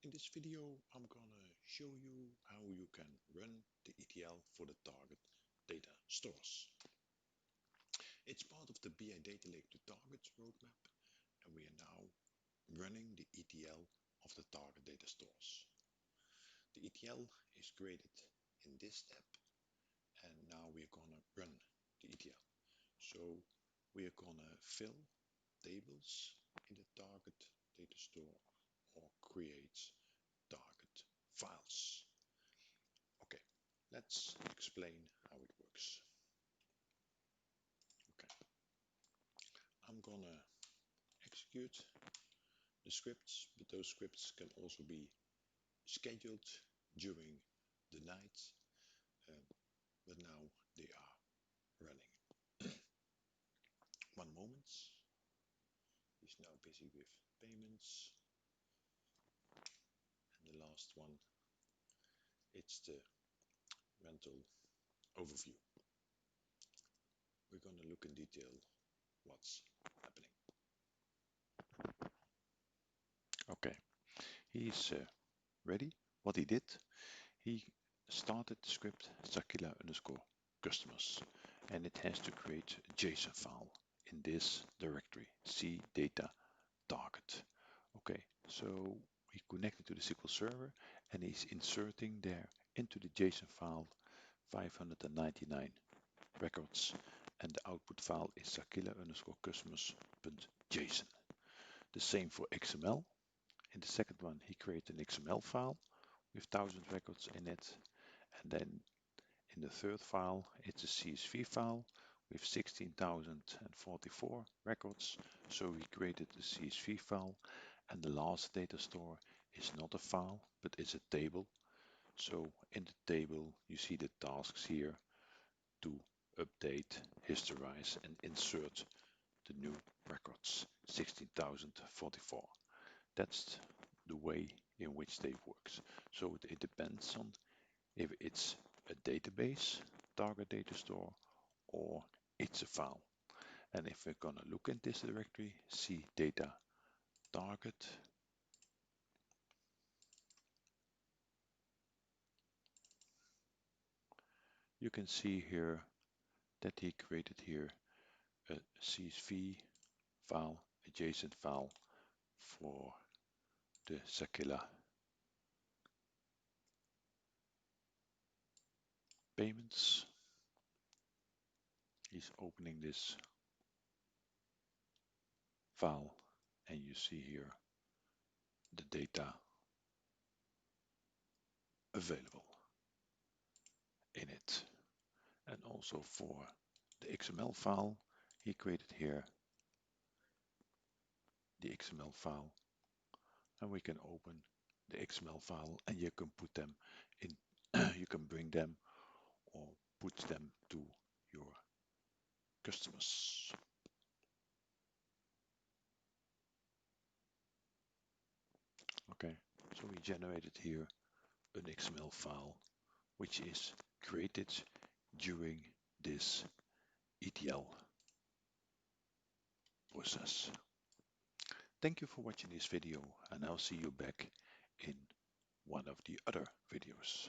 In this video, I'm gonna show you how you can run the ETL for the target data stores. It's part of the BI Data Lake to Targets roadmap, and we are now running the ETL of the target data stores. The ETL is created in this step, and now we're gonna run the ETL. So we're gonna fill tables in the target data store or create target files. Okay, let's explain how it works. Okay, I'm gonna execute the scripts, but those scripts can also be scheduled during the night, but now they are running. One moment, he's now busy with payments. And the last one, it's the rental overview. We're gonna look in detail what's happening. Okay, he's ready. What he did, he started the script Sakila_customers, and it has to create a JSON file in this directory, C data target. Okay, so we connected to the SQL Server, and he's inserting there into the JSON file 599 records, and the output file is Sakila_customers.json. The same for XML. In the second one, he created an XML file with 1000 records in it, and then in the third file, it's a CSV file with 16,044 records. So we created the CSV file, and the last data store is not a file, but it's a table. So in the table, you see the tasks here to update, historize, and insert the new records, 16,044. That's the way in which they works. So it depends on if it's a database, target data store, or it's a file. And if we're gonna look in this directory, see data target, you can see here that he created here a CSV file, a JSON file for the Sakila payments. He's opening this file, and you see here the data available in it. And also for the XML file, he created here the XML file, and we can open the XML file, and you can put them in, you can bring them or put them to your customers. Okay, so we generated here an XML file which is created during this ETL process. Thank you for watching this video, and I'll see you back in one of the other videos.